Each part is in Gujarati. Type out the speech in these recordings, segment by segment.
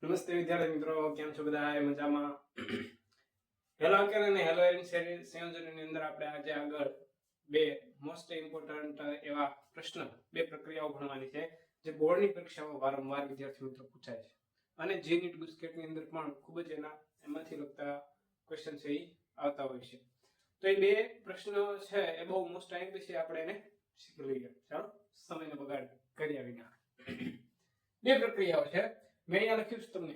નમસ્તે વિદ્યાર્થી મિત્રો, કેમ છો બધા? મજામાં? હેલો અંકલ અને હેલો એન સંયોજનની અંદર આપણે આજે આગળ બે મોસ્ટ ઇમ્પોર્ટન્ટ એવા પ્રશ્ન, બે પ્રક્રિયાઓ ભણવાની છે જે બોર્ડની પરીક્ષામાં વારંવાર વિદ્યાર્થી મિત્રો પૂછાય છે અને જે નીટ ગુસ્કેટની અંદર પણ ખૂબ જ એમાંથી લગતા ક્વેશ્ચન છે એ આવતા હોય છે. તો એ બે પ્રશ્નો છે એ બહુ મોસ્ટ આઈએમપી છે, આપણે એને શીખી લઈએ. ચાલો, સમયનો બગાડ કર્યા વિના બે પ્રક્રિયાઓ છે. મેં અહીંયા લખ્યું છે તમને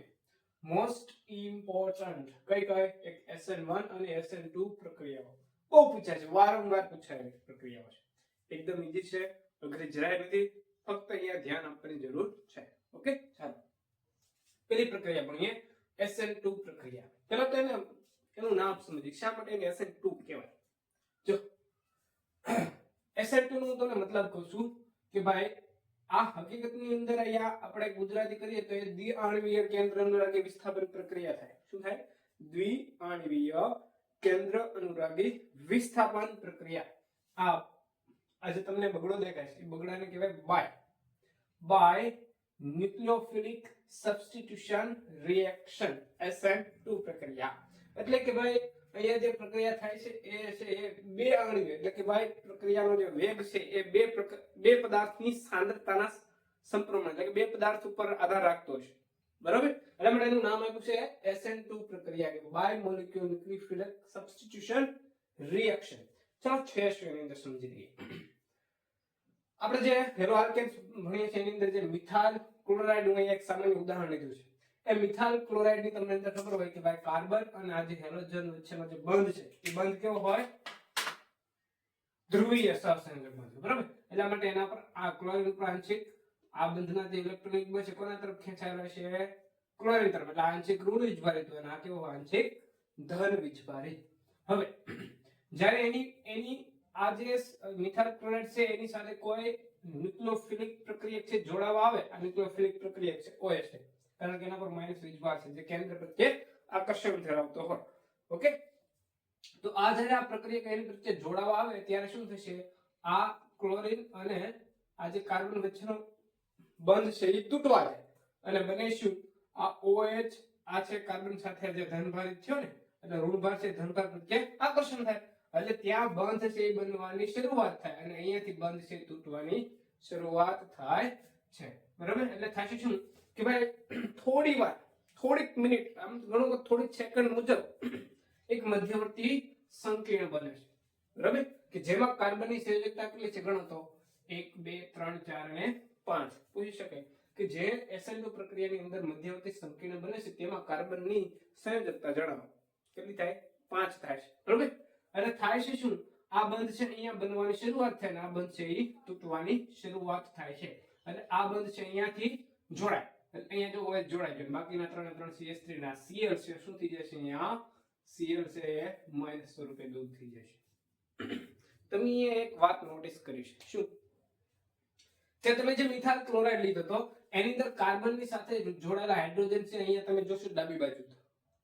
મોસ્ટ ઇમ્પોર્ટન્ટ કઈ એક SN1 અને SN2 પ્રક્રિયાઓ બહુ પૂછાય છે, વારંવાર પૂછાયેલી પ્રક્રિયાઓ છે. એકદમ ઈઝી છે, અઘરી જરાય નથી, ફક્ત અહીંયા ધ્યાન આપવાની જરૂર છે. ઓકે, ચાલો પેલી પ્રક્રિયા ભણીએ, SN2 પ્રક્રિયા. પહેલા તો એનું નામ સમજીએ, શા માટે એને SN2 કહેવાય. જો SN2 નો હું તમને મતલબ કહું છું કે ભાઈ આ હકીકતની અંદર અહીંયા આપણે ગુજરાતી કરીએ તો એ દ્વિઆણવીય કેન્દ્ર અનુરાગી વિસ્થાપન પ્રક્રિયા થાય. શું થાય? દ્વિઆણવીય કેન્દ્ર અનુરાગી વિસ્થાપન પ્રક્રિયા. આજે તમને બગડો દેખાય છે, એ બગડાને કહેવાય બાય ન્યુક્લિયોફિલિક સબસ્ટિટ્યુશન રિએક્શન, SN2 પ્રક્રિયા. એટલે કે ભાઈ અહીંયા જે પ્રક્રિયા થાય છે એ છે બે આણ્વીય, એટલે કે ભાઈ પ્રક્રિયાનો જે વેગ છે એ બે પદાર્થની સાંદ્રતાના સમપ્રમાણ, એટલે કે બે પદાર્થ ઉપર આધાર રાખતો છે. બરાબર? એટલે આપણે એનું નામ આપ્યું છે SN2 પ્રક્રિયા, કે બાય મોલેક્યુલર ન્યુક્લિયોફિલિક સબસ્ટિટ્યુશન રિએક્શન. ચાલો 6 ની અંદર સમજી લઈએ. આપણે જે હેલો આલ્કેન્સ ભણીએ છીએ એની અંદર જે મિથાઇલ ક્લોરાઇડ નું એક સામાન્ય ઉદાહરણ લીધું છે. એ મિથાઇલ ક્લોરાઇડ ની તમને અંદર ખબર હોય કે ભાઈ કાર્બન અને આ જે હેલોજન વચ્ચેનો જે બંધ છે એ બંધ કેવો હોય? ધ્રુવીય સહસંયોજક બંધ. બરાબર? એટલા માટે એના પર આ ક્લોરીન ઉપર આંશિક આ બંધના જે ઇલેક્ટ્રોનિક બળ છે કોના તરફ ખેંચાયેલો છે? ક્લોરીન તરફ. એટલે આંશિક ઋણ વીજભારિત અને આ કેવો આંશિક ધન વીજભારિત. હવે જ્યારે એની આ જે મિથાઇલ ક્લોરાઇડ છે એની સાથે કોઈ ન્યુક્લિયોફિલિક પ્રક્રિયક છે જોડાવા આવે, આ ન્યુક્લિયોફિલિક પ્રક્રિયક છે OH છે, કારણ કે એના પર માઇનસ વીજભાર છે જે કેન્દ્ર પ્રત્યે આકર્ષણ ધરાવતો હોય. ઓકે, તો આ જ્યારે આ પ્રક્રિયા કેન્દ્ર પ્રત્યે જોડાવા આવે ત્યારે શું થશે? આ ક્લોરીન અને આ જે કાર્બન વચ્ચેનો બંધ છે એ તૂટવા જાય અને બને શું? આ OH આ છે કાર્બન સાથે જે ધનભારિત થયો ને, એટલે ઋણભાર છે ધનભાર પ્રત્યે આકર્ષણ થાય, એટલે ત્યાં બંધ છે એ બનવાની શરૂઆત થાય અને અહીંયાથી બંધ છે તૂટવાની શરૂઆત થાય છે. બરાબર? એટલે થશે શું કે ભાઈ થોડી વાર, થોડીક મિનિટ, આમ ગણો કે થોડીક સેકન્ડ મુજબ એક મધ્યવર્તી સંકીર્ણ બને છે. બરાબર? કે જેમાં કાર્બનની સંયોજકતા કેટલી છે? ગણો તો 1 2 3 4 અને 5. પૂછી શકે કે જે SN2 પ્રક્રિયાની અંદર મધ્યવર્તી સંકીર્ણ બને છે તેમાં કાર્બનની સંયોજકતા જણાવો. કેટલી થાય? 5 થાય છે. બરાબર? એટલે થાય છે શું? આ બંધ છે અહીંયા બનવાની શરૂઆત થાય અને આ બંધ છે એ તૂટવાની શરૂઆત થાય છે. એટલે આ બંધ છે અહીંયાથી જોડાય, અહીંયા જો OH જોડાય છે, બાકીના 3 CH3 ના Cl છે શું થઈ જશે? અહીંયા Cl છે એ માઈનસ સ્વરૂપે દૂર થઈ જશે. તમે એક વાત નોટિસ કરી છે, શું કે તમે જે મિથાઇલ ક્લોરાઇડ લીધો તો એની અંદર કાર્બનની સાથે જોડાયેલા હાઇડ્રોજન છે અહીંયા તમે જોશો ડાબી બાજુ.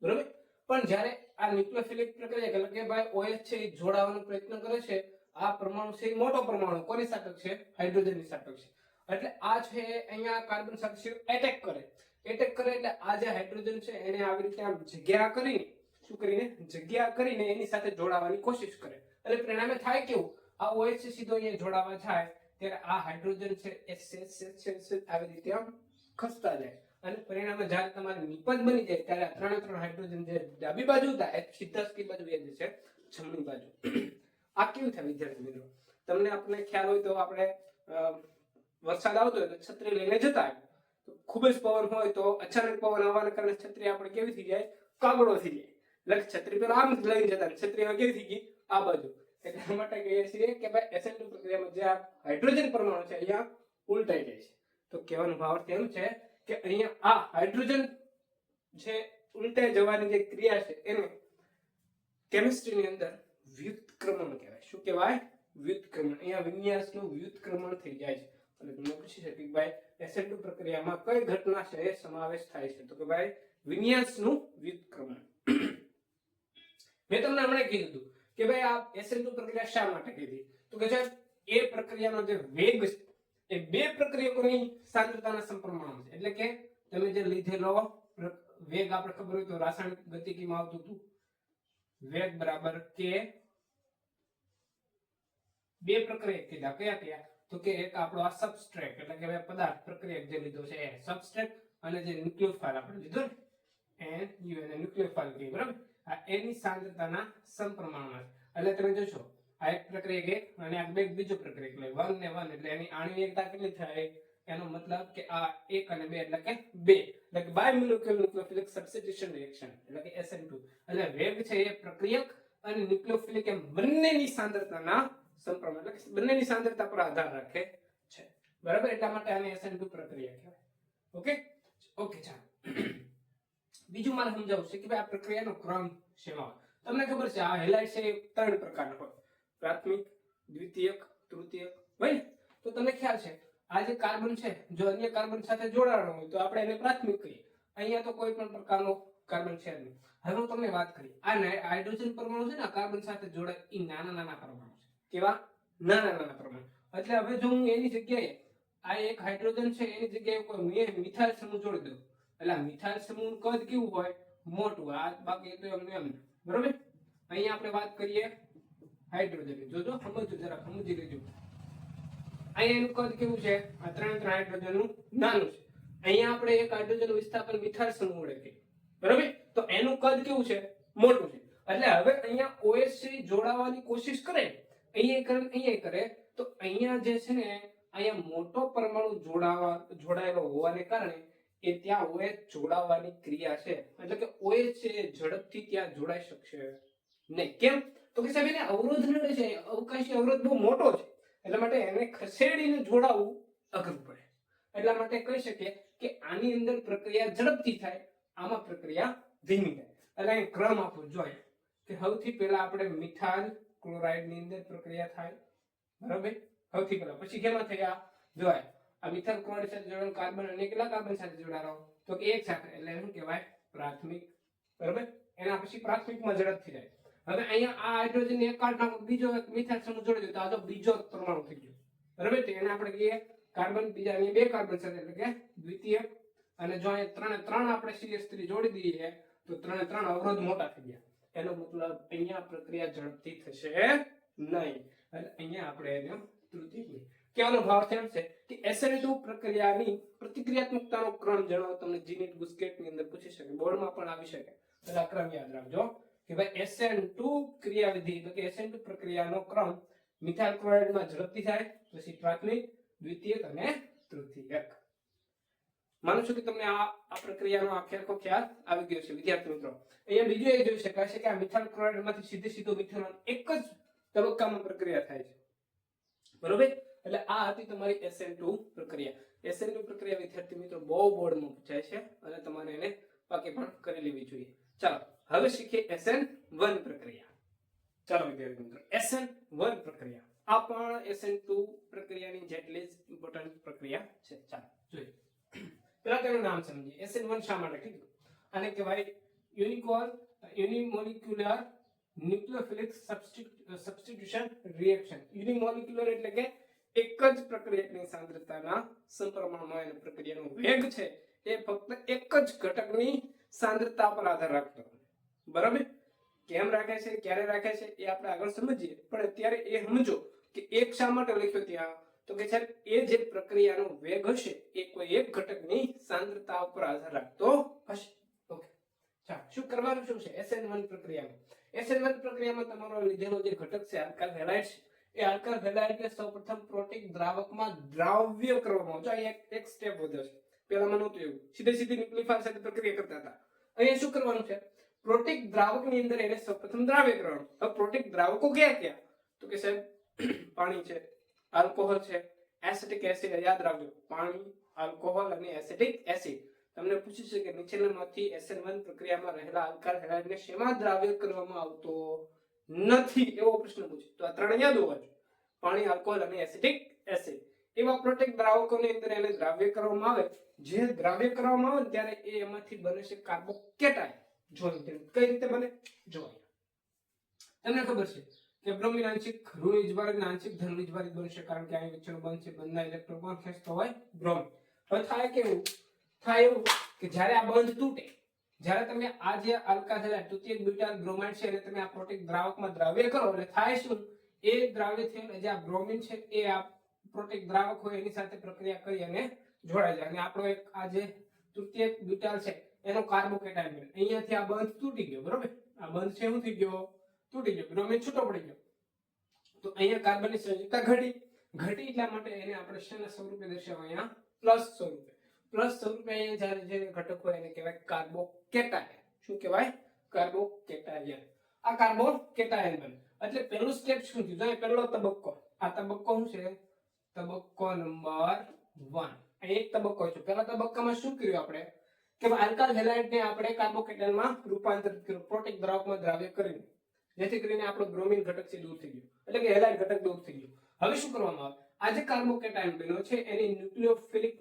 બરાબર? પણ જ્યારે આ ન્યુક્લિયોફિલિક પ્રક્રિયા એટલે કે ભાઈ OH છે એ જોડાવાનો પ્રયત્ન કરે છે, આ પરમાણુ છે એ મોટો પરમાણુ કોની સાપેક્ષ છે? હાઇડ્રોજનની સાપેક્ષ. એટલે આ છે અહીંયા કાર્બન સાથે એટેક કરે એટલે આ જે હાઇડ્રોજન છે એને આવી રીતે આમ જગ્યા કરીને, શું કરીને? જગ્યા કરીને એની સાથે જોડાવાની કોશિશ કરે. એટલે પરિણામે થાય કેવું? આ OH સીધો અહીંયા જોડાવા જાય ત્યારે આ હાઇડ્રોજન છે એ આવી રીતે આમ ખસતા જાય અને પરિણામે જ્યારે તમારી નિપજ બની જાય ત્યારે આ 3 હાઇડ્રોજન જે ડાબી બાજુ હતા એ સીધા કઈ બાજુ વહી જશે? જમણી બાજુ. આ કેવું થાય વિદ્યાર્થી મિત્રો? તમને આપણે ખ્યાલ હોય તો આપણે વરસાદ આવતો હોય તો છત્રી લઈને જતા હોય, તો ખૂબ જ પવન હોય તો અચાનક પવન આવવાના કારણે છત્રી આપણે કેવી થઈ જાય? કાગડો થઈ જાય. એટલે છત્રી પેલા આમ લઈને જતા, છત્રી કેવી થઈ ગઈ? આ બાજુ. એટલા માટે કહીએ છીએ કે ભાઈ SN2 પ્રક્રિયામાં જે હાઇડ્રોજન પરમાણુ છે અહીંયા ઉલટાઈ જાય છે. તો કહેવાનો ભાવ એમ છે કે અહીંયા આ હાઇડ્રોજન જે ઉલટાઈ જવાની જે ક્રિયા છે એને કેમિસ્ટ્રીની અંદર વ્યુત્ક્રમણ કહેવાય. શું કહેવાય? વ્યુત્ક્રમણ. અહીંયા વિન્યાસનું વ્યુત્ક્રમણ થઈ જાય છે. અને તમને પૂછી શકે કે ભાઈ SN2 પ્રક્રિયામાં કઈ ઘટના છે એ સમાવેશ થાય છે? તો કે ભાઈ વિન્યાસનું વ્યુત્ક્રમણ. મેં તમને હમણાં કીધું કે ભાઈ આ SN2 પ્રક્રિયા શા માટે કીધી? તો કે સાહેબ એ પ્રક્રિયાનો જે વેગ છે એ બે પ્રક્રિયકોની સાંદ્રતાના સમપ્રમાણમાં છે. એટલે કે તમે જે લીધેલો વેગ આપણે ખબર હોય તો રાસાયણિક ગતિકીમાં આવતું હતું વેગ બરાબર કે બે પ્રક્રિયક કીધા કયા કયા તો કે એક આપણો આ સબસ્ટ્રેટ એટલે કે પદાર્થ પ્રક્રિયક જે લીધો છે એ સબસ્ટ્રેટ અને જે ન્યુક્લિયોફાઇલ આપણે લીધો ને NU અને ન્યુક્લિયોફાઇલ કહીએ બરાબર આ એની સાંદ્રતાના સમપ્રમાણમાં એટલે તમે જોશો આ એક પ્રક્રિયક એક અને આ બે બીજો પ્રક્રિયક એટલે 1 ને 1 એટલે એની આણ્વિક એકતા કેટલી થાય એનો મતલબ કે આ 1 અને 2 એટલે કે 2 એટલે કે બાયમોલેક્યુલર ન્યુક્લિયોફિલિક સબસ્ટિટ્યુશન રિએક્શન એટલે કે SN2 એટલે વેગ છે એ પ્રક્રિયક અને ન્યુક્લિયોફિલિક એમ બંનેની સાંદ્રતાના સમપ્રમાણ એટલે કે બંનેની સાંદ્રતા પર આધાર રાખે છે બરાબર એટલા માટે આને SN2 પ્રક્રિયા કહેવાય ઓકે ચાલો બીજું મારે સમજાવવું છે કે ભાઈ આ પ્રક્રિયાનો ક્રમ શેમાં તમને ખબર છે આ હેલાઇડ છે એ 3 પ્રકારના હોય પ્રાથમિક દ્વિતીયક તૃતીયક હોય તો તમને ખ્યાલ છે આ જે કાર્બન છે જો અન્ય કાર્બન સાથે જોડાણો હોય તો આપણે એને પ્રાથમિક કહીએ અહીંયા તો કોઈ પણ પ્રકારનો કાર્બન છે નહીં હવે હું તમને વાત કરી આ હાઇડ્રોજન પરમાણુ છે ને કાર્બન સાથે જોડાય એ નાના નાના પરમાણુ છે કેવા નાના નાના પરમાણુ એટલે હવે જો હું એની જગ્યાએ આ એક હાઇડ્રોજન છે એની જગ્યાએ કોઈ મિથાઇલ સમૂહ જોડી દઉં એટલે મિથાઇલ સમૂહનું કદ કેવું હોય મોટું આ બાકી તો એમ બરોબર અહીંયા આપણે વાત કરીએ હાઇડ્રોજન જોજો સમજો જરા સમજી લેજો અહીંયા એનું કદ કેવું છે આ ત્રણ હાઇડ્રોજન નું નાનું છે અહીંયા આપણે એક હાઇડ્રોજન વિસ્થાપન મિથાઇલ સમૂહ વડે કે બરોબર તો એનું કદ કેવું છે મોટું છે એટલે હવે અહીંયા OH જોડાવાની કોશિશ કરે અહીંયા કરે તો અહીંયા જે છે ને અહીંયા મોટો પરમાણુ જોડાયેલો હોવાને કારણે એ ત્યાં OH જોડાવાની ક્રિયા છે એટલે કે OH છે ઝડપથી ત્યાં જોડાઈ શકશે નહીં કેમ તો કે સાહેબ એને અવરોધ નડે છે અવકાશી અવરોધ બહુ મોટો છે એટલા માટે એને ખસેડીને જોડાવવું અઘરું પડે એટલા માટે કહી શકીએ કે આની અંદર પ્રક્રિયા ઝડપથી થાય આમાં પ્રક્રિયા ધીમી થાય એટલે અહીં ક્રમ આપવો જોઈએ કે સૌથી પહેલા આપણે મિથાઇલ ક્લોરાઇડ ની અંદર પ્રક્રિયા થાય બરાબર સૌથી પહેલા પછી કેમાં થયા જોય આ મિથાઇલ ક્લોરાઇડ સાથે જોડાયેલો કાર્બન અને કેટલા કાર્બન સાથે જોડાયેલો તો કે એક સાથે એટલે શું કહેવાય પ્રાથમિક બરાબર એના પછી પ્રાથમિકમાં ઝડપથી જાય હવે અહીંયા આ હાઇડ્રોજન એક કાર્બન બીજો એક મિથાઇલ સમૂહ જોડી દો તો આ તો બીજો પરમાણુ થઈ ગયો બરાબર તો એને આપણે કહીએ કાર્બન બીજા અહીં બે કાર્બન સાથે એટલે કે દ્વિતીયક અને જો અહીંયા ત્રણ આપણે CH3 જોડી દઈએ તો ત્રણ અવરોધ મોટા થઈ ગયા એનો મતલબ અહીંયા પ્રક્રિયા ઝડપથી થશે નહીં એટલે અહીંયા આપણે એને તૃતીયક કહેવાનો ભાવ એમ છે કે SN2 પ્રક્રિયાની પ્રતિક્રિયાત્મકતાનો ક્રમ જણાવો તમને જીનીટ બુસ્કેટ ની અંદર પૂછી શકે બોર્ડમાં પણ આવી શકે એટલે આ ક્રમ યાદ રાખજો કે ભાઈ SN2 ક્રિયાવિધિ એટલે કે SN2 પ્રક્રિયાનો ક્રમ મિથાઇલ ક્લોરાઇડ માં ઝડપથી થાય પછી પ્રાથમિક દ્વિતીયક અને તૃતીયક માનું છું કે તમને આ પ્રક્રિયાનો આખો ખ્યાલ આવી ગયો છે વિદ્યાર્થી મિત્રો અહીંયા બીજું એ જોઈ શકાય છે કે આ મિથાઇલ ક્લોરાઇડ માંથી સીધો મિથેનોલ એક જ તબક્કામાં પ્રક્રિયા થાય છે બરોબર એટલે આ હતી તમારી SN2 પ્રક્રિયા SN2 પ્રક્રિયા વિદ્યાર્થી મિત્રો બહુ બોર્ડમાં પૂછાય છે અને તમારે એને પાકી પણ કરી લેવી જોઈએ ચાલો હવે શીખીએ SN1 પ્રક્રિયા ચાલો વિદ્યાર્થી મિત્રો SN1 પ્રક્રિયા આ પણ SN2 પ્રક્રિયાની જેટલી જ ઇમ્પોર્ટન્ટ પ્રક્રિયા છે ચાલો જોઈએ પેલા તેનું નામ સમજીએ SN1 શા માટે કીધું આને કહેવાય યુનિમોલિક્યુલર ન્યુક્લિયોફિલિક સબસ્ટિટ્યુશન રિએક્શન યુનિમોલિક્યુલર એટલે કે એક જ પ્રક્રિયકની સાંદ્રતાના સમપ્રમાણમાં એની પ્રક્રિયાનો વેગ છે એ ફક્ત એક જ ઘટકની સાંદ્રતા પર આધાર રાખતો બરાબર કેમ રાખે છે ક્યારે રાખે છે એ આપણે આગળ સમજીએ પણ અત્યારે એ સમજો કે એક શા માટે લખ્યો ત્યાં તો કે સાહેબ એ જે પ્રક્રિયાનો વેગ હશે એ કોઈ એક ઘટકની સાંદ્રતા ઉપર આધાર રાખતો હશે ઓકે ચાલો શું કરવાનું શું છે SN1 પ્રક્રિયામાં તમારો લીધેલો જે ઘટક છે આલ્કાઇલ હેલાઇડ છે એ આલ્કાઇલ હેલાઇડને સૌપ્રથમ પ્રોટીક દ્રાવકમાં દ્રાવ્ય કરવામાં આવે છે એક સ્ટેપ વધે છે પહેલામાં નહોતું એવું સીધી ન્યુક્લિયોફાઇલ સાથે પ્રક્રિયા કરતા હતા અહીંયા શું કરવાનું છે પ્રોટીક દ્રાવકની અંદર એને સૌપ્રથમ દ્રાવ્ય કરવાનું હવે પ્રોટીક દ્રાવકો કયા તો કે સાહેબ પાણી છે આલ્કોહોલ છે એસિટિક એસિડ યાદ રાખજો પાણી આલ્કોહોલ અને એસિટિક એસિડ તમને પૂછ્યું છે કે નીચેનામાંથી SN1 પ્રક્રિયામાં રહેલા આલ્કાઇલ હેલાઇડને શેમાં દ્રાવ્ય કરવામાં આવતો નથી એવો પ્રશ્ન પૂછ્યો તો આ ત્રણ યાદ હોવા જોઈએ પાણી આલ્કોહોલ અને એસિટિક એસિડ એવા પ્રોટીક દ્રાવકોની અંદર એને દ્રાવ્ય કરવામાં આવે જે દ્રાવ્ય કરવામાં આવે ત્યારે એ એમાંથી બને છે કાર્બોકેટાયન જોઈ કઈ રીતે બને જોઈ તમને ખબર છે કે બ્રોમિન આંશિક ઋણ વીજભારિત આંશિક ધન વીજભારિત બનશે કારણ કે અહીં વચ્ચેનો બંધ છે બંધના ઇલેક્ટ્રોન કોણ ખેંચતો હોય બ્રોમિન હવે થાય કેવું થાય એવું કે જ્યારે આ બંધ તૂટે, જ્યારે તમે આ જે આલ્કાઇલ હેલાઇડ તૃતીયક બ્યુટાઇલ બ્રોમાઇડ છે એને તમે આ પ્રોટીક દ્રાવકમાં દ્રાવ્ય કરો એટલે થાય શું, એ દ્રાવ્ય થઈને જે આ બ્રોમિન છે એ આ પ્રોટીક દ્રાવક હોય એની સાથે પ્રક્રિયા કરી અને જોડાઈ જાય અને આપણો એક આ જે તૃતીયક બ્યુટાઇલ છે એનો કાર્બોકેટાયન બને. અહીંયાથી આ બંધ તૂટી ગયો, બરોબર, આ બંધ છે શું થઈ ગયો, તૂટી ગયો, બ્રોમિન છૂટો પડી ગયો. તો અહીંયા કાર્બનની સંયોજકતા ઘટી એટલા માટે એને આપણે શેના સ્વરૂપે દર્શાવ્યા, અહીંયા પ્લસ સ્વરૂપે. પ્લસ સ્વરૂપે અહીંયા જ્યારે જે ઘટક હોય એને કહેવાય કાર્બોકેટાયન. શું કહેવાય, કાર્બોકેટાયન. આ કાર્બોકેટાયન બને એટલે પહેલું સ્ટેપ શું થયું, જો પહેલો તબક્કો, આ તબક્કો શું છે, તબક્કો નંબર 1. અહીં એક તબક્કો છે. પહેલા તબક્કામાં શું કર્યું આપણે કે આલ્કાઇલ હેલાઇડને આપણે કાર્બોકેટાયનમાં રૂપાંતરિત કર્યું, પ્રોટીક દ્રાવકમાં દ્રાવ્ય કરીને, જેથી કરીને આપણો બ્રોમિન ઘટક છે દૂર થઈ ગયો, એટલે કે હેલાઇડ ઘટક દૂર થઈ ગયો. હવે શું કરવામાં આવે, આ જે કાર્બોકેટાયન બન્યો છે એની ન્યુક્લિયોફિલિક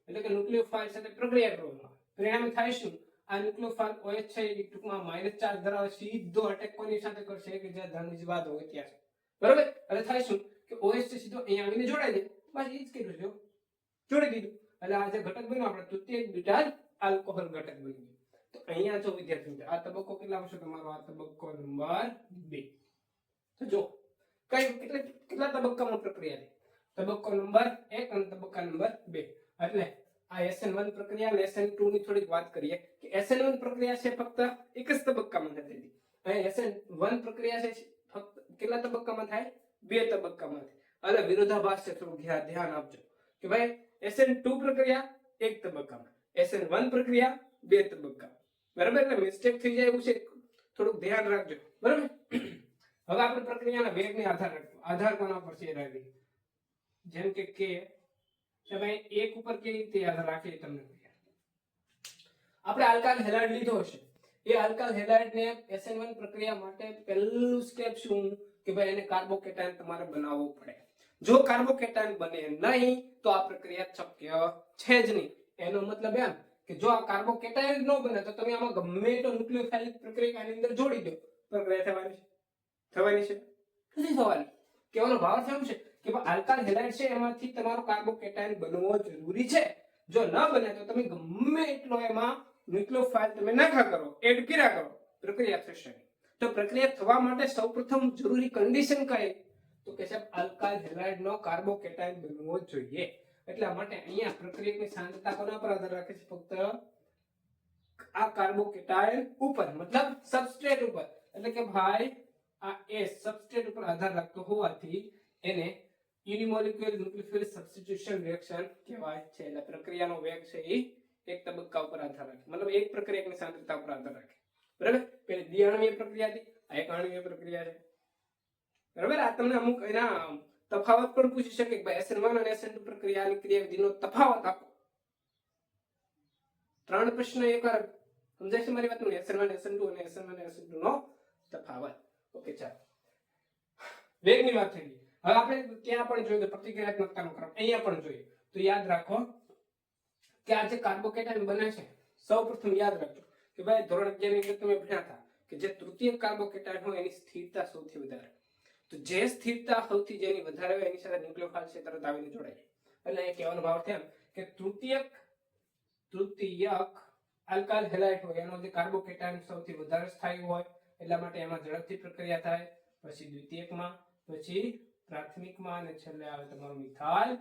એટલે કે ન્યુક્લિયોફાઇલ સાથે પ્રક્રિયા કરવામાં આવે. પરિણામે થાય શું, આ ન્યુક્લિયોફાઇલ OH છે એ ટૂંકમાં માઇનસ ચાર્જ ધરાવે, સીધો અટેક કોની સાથે કરશે કે જ્યાં ધન વિજભાદ હોય ત્યાં, બરોબર. એટલે થાય શું કે OH છે સીધો અહીંયા આવીને જોડાઈ જાય, બસ એ જ કર્યું છે, જોડી દીધું. એટલે આ જે ઘટક બન્યો આપણે તૃતીયક બ્યુટાઇલ આલ્કોહોલ ઘટક બની ગયું. તો અહીંયા જો વિદ્યાર્થી મિત્રો આ તબક્કો કેટલા આવશે તમારો, આ તબક્કો નંબર 2. તો જો કેટલા તબક્કામાં પ્રક્રિયા છે, તબક્કો નંબર 1 અને તબક્કા નંબર 2. એટલે આ SN1 પ્રક્રિયા અને SN2 ની થોડીક વાત કરીએ કે SN1 પ્રક્રિયા છે ફક્ત એક જ તબક્કામાં થતી હતી, અને SN1 પ્રક્રિયા છે ફક્ત કેટલા તબક્કામાં થાય, 2 તબક્કામાં થાય. એટલે વિરોધાભાસ છે, થોડું ધ્યાન આપજો કે ભાઈ SN2 પ્રક્રિયા 1 તબક્કામાં, SN1 પ્રક્રિયા 2 તબક્કા, બરાબર. એટલે મિસ્ટેક થઈ જાય એવું છે, થોડુંક ધ્યાન રાખજો, બરાબર. હવે આપણે પ્રક્રિયાના વેગને આધાર રાખજો. આધાર કોના પર છે રાખી, જેમ કે ભાઈ 1 ઉપર કેવી રીતે આધાર રાખીએ તમને. આપણે આલ્કાઇલ હેલાઇડ લીધો હશે, એ આલ્કાઇલ હેલાઇડને SN1 પ્રક્રિયા માટે પહેલું સ્ટેપ શું કે ભાઈ એને કાર્બોકેટાયન તમારે બનાવવો પડે. જો કાર્બોકેટાયન બને નહીં તો આ પ્રક્રિયા શક્ય છે જ નહીં. એનો મતલબ એમ કે જો આ કાર્બોકેટાયન ન બને તો તમે આમાં ગમે તો ન્યુક્લિયોફાઇલિક પ્રક્રિયાની અંદર જોડી દો, પ્રક્રિયા થવાની છે, નથી થવાની. કહેવાનો ભાવ એમ છે કે આલ્કાઇલ હેલાઇડ છે એમાંથી તમારો કાર્બોકેટાયન બનવો જરૂરી છે. જો ન બને તો તમે ગમે એટલો એમાં ન્યુક્લિયોફાઇલ તમે નાખા કરો, એડ કર્યા કરો, પ્રક્રિયા થશે નહીં. તો પ્રક્રિયા થવા માટે સૌપ્રથમ જરૂરી કન્ડિશન કઈ, તો કે સાહેબ આલ્કાઇલ હેલાઇડ નો કાર્બોકેટાયન બનવો જોઈએ. એટલા માટે અહીંયા પ્રક્રિયાની સાંદ્રતા કોના પર આધાર રાખે છે, ફક્ત આ કાર્બોકેટાયન ઉપર, મતલબ સબસ્ટ્રેટ ઉપર. એટલે કે ભાઈ આ સબસ્ટ્રેટ ઉપર આધાર રાખતો હોવાથી એને યુનિમોલિક્યુલર ન્યુક્લિયોફિલ સબસ્ટિટ્યુશન રિએક્શન કહેવાય છે. એટલે પ્રક્રિયાનો વેગ છે એ એક તબક્કા ઉપર આધાર રાખે, મતલબ એક પ્રક્રિયાની સાંદ્રતા ઉપર આધાર રાખે, બરાબર. પેલી દ્વિઆણવીય પ્રક્રિયા હતી, આ એક આણવીય પ્રક્રિયા છે, બરાબર. આ તમને અમુક એના તફાવત પણ પૂછી શકે કે ભાઈ SN1 અને SN2 પ્રક્રિયાની ક્રિયાવિધિનો તફાવત આપો. 3 પ્રશ્ન એકવાર સમજાય છે મારી વાત? SN1 SN2 અને SN1 અને SN2 નો તફાવત. ઓકે, ચાલો વેગની વાત થઈ ગઈ. હવે આપણે ત્યાં પણ જોયું પ્રતિક્રિયાત્મકતાનો ક્રમ, અહીંયા પણ જોઈએ. તો યાદ રાખો કે આ જે કાર્બોકેટાયન બને છે, સૌપ્રથમ યાદ રાખજો કે ભાઈ ધોરણ 11 ની અંદર તમે ભણ્યા હતા કે જે તૃતીય કાર્બોકેટાયન હોય એની સ્થિરતા સૌથી વધારે. તો જે સ્થિરતા સૌથી જેની વધારે હોય એની સાથે ન્યુક્લિયોફાઇલ છે તરત આવીને જોડાય. એટલે એ કહેવાનો ભાવ છે કે તૃતીયક આલ્કાઇલ હેલાઇડ હોય એનો જે કાર્બોકેટાયન સૌથી વધારે સ્થાયી હોય, એટલા માટે એમાં ઝડપથી પ્રક્રિયા થાય. પછી દ્વિતીયકમાં, પછી પ્રાથમિકમાં અને છેલ્લે આવે તમારો મિથાઇલ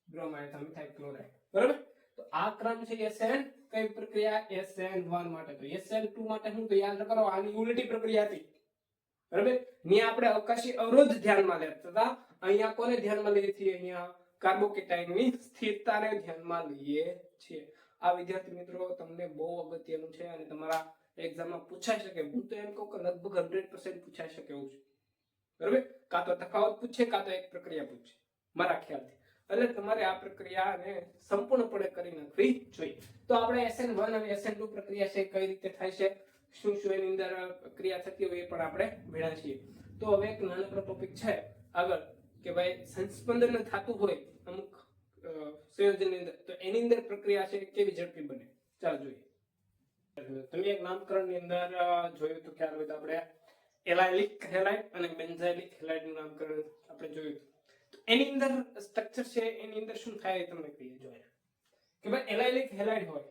બ્રોમાઇડ, મિથાઇલ ક્લોરાઇડ, બરાબર. તો આ ક્રમ છે SN કઈ પ્રક્રિયા, SN1 માટે. તો SN2 માટે હું તો યાદ કરો આની યુનિટી પ્રક્રિયા હતી, બરાબર. ને આપણે અવકાશી અવરોધ ધ્યાનમાં લેતા હતા, અહીંયા કોને ધ્યાનમાં લઈએ છીએ, અહીંયા કાર્બોકેટાયનની સ્થિરતાને ધ્યાનમાં લઈએ છીએ. આ વિદ્યાર્થી મિત્રો તમને બહુ અગત્યનું છે અને તમારા એક્ઝામમાં પૂછાઈ શકે. હું તો એમ કહું કે લગભગ 100% પૂછાઈ શકે એવું છે, બરાબર. કાં તો તફાવત પૂછે, કાં તો એક પ્રક્રિયા પૂછે, મારા ખ્યાલથી. એટલે તમારે આ પ્રક્રિયાને સંપૂર્ણપણે કરી નાખવી જોઈએ. તો આપણે SN1 અને SN2 પ્રક્રિયા છે કઈ રીતે થાય છે, શું શું એની અંદર ક્રિયા થતી હોય એ પણ આપણે ભણ્યા છીએ. તો હવે એક નાનકડો ટોપિક છે આગળ કે ભાઈ સંસ્પંદન થતું હોય અમુક સંયોજનની અંદર, તો એની અંદર પ્રક્રિયા છે કેવી ઝડપી બને. ચાલો જોઈએ. તમે એક નામકરણની અંદર જોયું તો ખ્યાલ હોય તો આપણે એલાઇલિક હેલાઇડ અને બેન્ઝાઇલિક હેલાઇડનું નામકરણ આપણે જોયું. તો એની અંદર સ્ટ્રક્ચર છે, એની અંદર શું થાય તમને કહીએ જોઈએ કે ભાઈ એલાઇલિક હેલાઇડ હોય,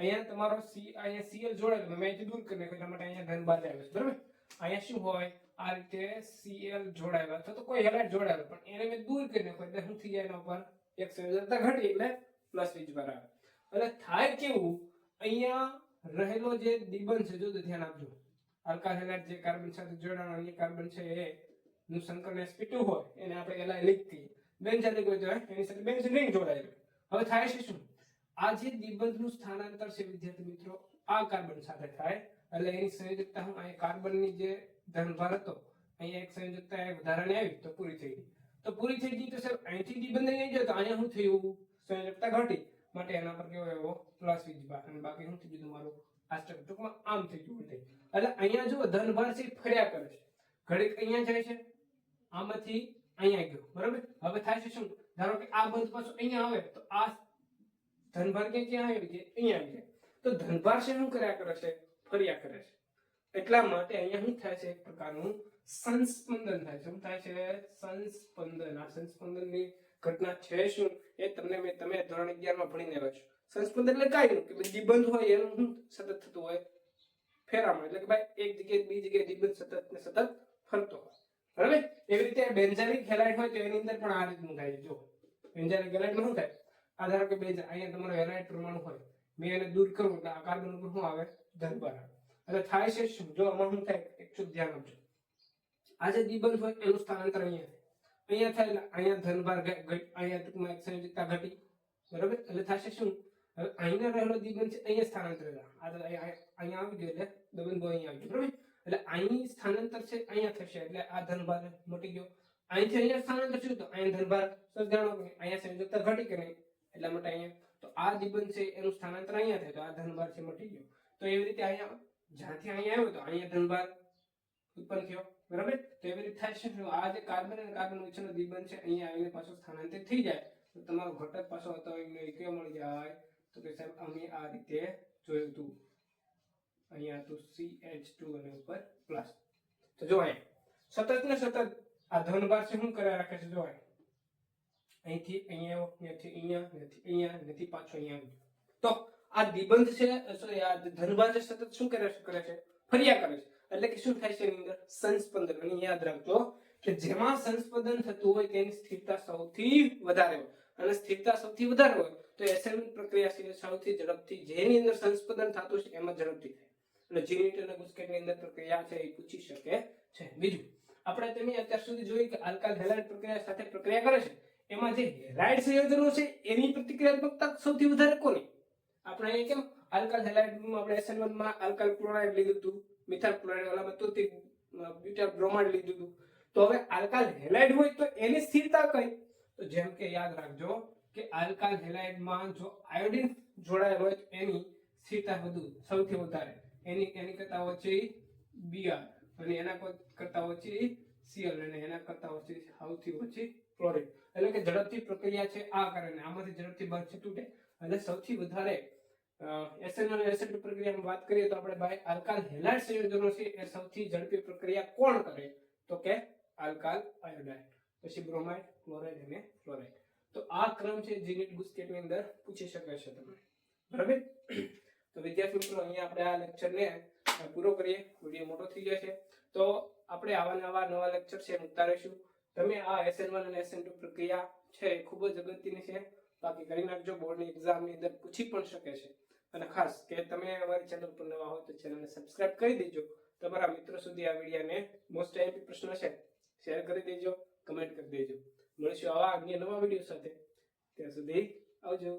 અહીંયા તમારો અહીંયા Cl જોડાયેલો મેં અહીંથી દૂર કરી નાખ્યો એટલા માટે અહીંયા ધન બહાર આવ્યો છે બરાબર. અહીંયા શું હોય આ રીતે Cl જોડાયેલો અથવા તો કોઈ હેલાઇડ જોડાયેલો પણ એને મેં દૂર કરી નાખ્યો એટલે શું થઈ જાય એના ઉપર એક સંયોજકતા ઘટી એટલે પ્લસ વીજભાર આવે. એટલે થાય કેવું અહીંયા રહેલો જે દ્વિબંધ છે જો ધ્યાન આપજો આલ્કાઇલ હેલાઇડ જે કાર્બન સાથે જોડાણો અન્ય કાર્બન છે એ નું સંકલન sp2 હોય એને આપણે એલા લીખી બેન્ઝાઇન કોઈ તો એની સાથે બેન્ઝીન રિંગ જોડાયેલું. હવે થાય છે શું આ જે દ્વિબંધનું સ્થાનાંતર છે વિદ્યાર્થી મિત્રો આ કાર્બન સાથે થાય એટલે એની સંયોજકતા હું અહીં કાર્બનની જે ધનભાર હતો અહીંયા એક સંયોજકતા વધારાની આવી તો પૂરી થઈ ગઈ. તો પૂરી થઈ ગઈ તો સાહેબ અહીંથી દ્વિબંધ અહીં ગયો તો અહીંયા શું થયું સંયોજકતા ઘટી માટે એના પર કેવો એવો પ્લસ વીજભાર અને બાકી શું થઈ ગયું તમારું આ સ્ટેપ ટૂંકમાં આમ થઈ ગયું એટલે અહીંયા જો ધનભાર છે ફર્યા કરે છે ઘડીક અહીંયા જાય છે આમાંથી અહીંયા ગયો બરાબર. હવે થાય છે શું ધારો કે આ બંધ પાછો અહીંયા આવે તો આ ધનભાર ક્યાં આવી જાય અહીંયા આવી જાય તો ધનભાર છે શું કર્યા કરે છે ફર્યા કરે છે. એટલા માટે અહીંયા શું થાય છે એક પ્રકારનું સંસ્પંદન થાય છે. શું થાય છે સંસ્પંદન. આ સંસ્પંદનની ઘટના છે શું એ તમે ધોરણ 11 માં ભણીને આવ્યા છો. સંસ્પંદન એટલે કાંઈ નહીં કે દ્વિબંધ હોય એનું શું સતત થતું હોય ફેરામણ એટલે કે ભાઈ એક જગ્યાએ બીજી જગ્યાએ દ્વિબંધ સતત ને સતત ફરતો હોય બરાબર. એવી રીતે બેન્ઝાઇલિક હેલાઇડ હોય તો એની અંદર પણ આ રીતનું થાય છે. જો બેન્ઝાઇલિક હેલાઇડમાં શું થાય આ ધારો કે અહીંયા તમારો હેલાઇડ પરમાણુ હોય મેં એને દૂર કરું એટલે આ કાર્બન ઉપર શું આવે ધનભાર આવે. એટલે થાય છે શું જો આમાં શું થાય એકચુઅલ ધ્યાન આપજો આ જે દ્વિબંધ હોય એનું સ્થાનાંતર અહીંયા થાય એટલે અહીંયા ધનભાર અહીંયા ટૂંકમાં એક સંયોજકતા ઘટી બરાબર. એટલે થશે શું હવે અહીંયા રહેલો દ્વિબંધ છે અહીંયા સ્થાનાંતર અહીંયા આવી ગયો એટલે દ્વિબંધ અહીંયા આવી ગયો બરાબર. એટલે અહીં સ્થાનાંતર છે અહીંયા થશે એટલે આ ધનભાર મટી ગયો. અહીંથી અહીંયા સ્થાનાંતર શું તો અહીંયા ધનભાર જાણો કે અહીંયા સંયોજકતા ઘટી કે નહીં એટલા માટે અહીંયા તો આ દ્વિબંધ છે એનું સ્થાનાંતર અહીંયા થાય તો આ ધનભાર છે મટી ગયો. તો એવી રીતે અહીંયા જ્યાંથી અહીંયા આવ્યો તો અહીંયા ધનભાર ઉત્પન્ન થયો બરાબર. તો એવી રીતે થાય છે આ જે કાર્બન અને કાર્બન વચ્ચેનો દ્વિબંધ છે અહીંયા આવીને પાછો સ્થાનાંતરિત થઈ જાય તો તમારો ઘટક પાછો હતો એને કેવો મળી જાય તો કે સાહેબ અમે આ રીતે જોયું હતું અહીંયા તો CH2 અને ઉપર પ્લસ. તો જો અહીંયા સતત ને સતત આ ધનભાર છે શું કરે રાખે છે જો અહીંથી અહીંયા અહીંયાથી અહીંયા અહીંયાથી અહીંયા અહીંયાથી પાછો અહીંયા આવ્યો તો આ દ્વિબંધ છે સોરી આ ધનભાર છે સતત શું કરે છે ફર્યા કરે છે એટલે કે શું થાય છે એની અંદર સંસ્પંદન. અને યાદ રાખજો કે જેમાં સંસ્પંદન થતું હોય તેની સ્થિરતા સૌથી વધારે હોય અને સ્થિરતા સૌથી વધારે હોય તો એસેમ્બલિંગ પ્રક્રિયા છે સૌથી ઝડપથી જેની અંદર સંસ્પંદન થતું છે એમાં ઝડપથી થાય. અને જીનિટ અને ગુસ્કેટની અંદર પ્રક્રિયા છે એ પૂછી શકે છે. બીજું આપણે તમે અત્યાર સુધી જોયું કે આલ્કાઇલ હેલાઇડ પ્રક્રિયા સાથે પ્રક્રિયા કરે છે એમાં જે હેલાઇડ સંયોજનો છે એની પ્રતિક્રિયાત્મકતા સૌથી વધારે કોની આપણે અહીંયા કેમ આલ્કાઇલ હેલાઇડમાં આપણે SN1 માં આલ્કાઇલ ક્લોરાઇડ લીધું હતું મિથાઇલ ક્લોરાઇડ વાળામાં તો તે બ્યુટાઇલ બ્રોમાઇડ લીધું હતું. તો હવે આલ્કાઇલ હેલાઇડ હોય તો એની સ્થિરતા કઈ તો જેમ કે યાદ રાખજો કે આલ્કાઇલ હેલાઇડમાં જો આયોડિન જોડાયેલ હોય તો એની સ્થિરતા વધુ સૌથી વધારે એની કરતા ઓછી Br અને એના કરતા ઓછી Cl અને એના કરતા ઓછી સૌથી ઓછી ક્લોરીન. એટલે કે ઝડપથી પ્રક્રિયા છે આ કારણે આમાંથી ઝડપથી બહાર છૂટે એટલે સૌથી વધારે SN1 અને SN2 પ્રક્રિયામાં વાત કરીએ તો આપણે ભાઈ આલ્કાઇલ હેલાઇડ સંયોજનો છે એ સૌથી ઝડપી પ્રક્રિયા કોણ કરે તો કે આલ્કાઇલ આયોડાઇડ પછી બ્રોમાઇડ ક્લોરાઇડ અને ફ્લોરાઇડ. તો આ ક્રમ છે જીનિટ ગુસ્કેટની અંદર પૂછી શકે છે તમે બરાબર. તો વિદ્યાર્થી મિત્રો અહીંયા આપણે આ લેક્ચરને પૂરો કરીએ. વિડિયો મોટો થઈ ગયો છે તો આપણે આવા નવા લેક્ચર છે મૂકતા રહીશું. તમે આ SN1 અને SN2 પ્રક્રિયા છે ખૂબ જ અગત્યની છે બાકી કરી નાખજો બોર્ડની એક્ઝામની અંદર પૂછી પણ શકે છે. અને ખાસ કે તમે અમારી ચેનલ પર નવા હોય તો ચેનલને સબસ્ક્રાઇબ કરી દેજો. તમારા મિત્રો સુધી આ વિડિયોને મોસ્ટ આઈએમપી પ્રશ્ન છે શેર કરી દેજો કમેન્ટ કરી દેજો. મળીશું આવા અન્ય નવા વિડિયો સાથે ત્યાં સુધી આવજો.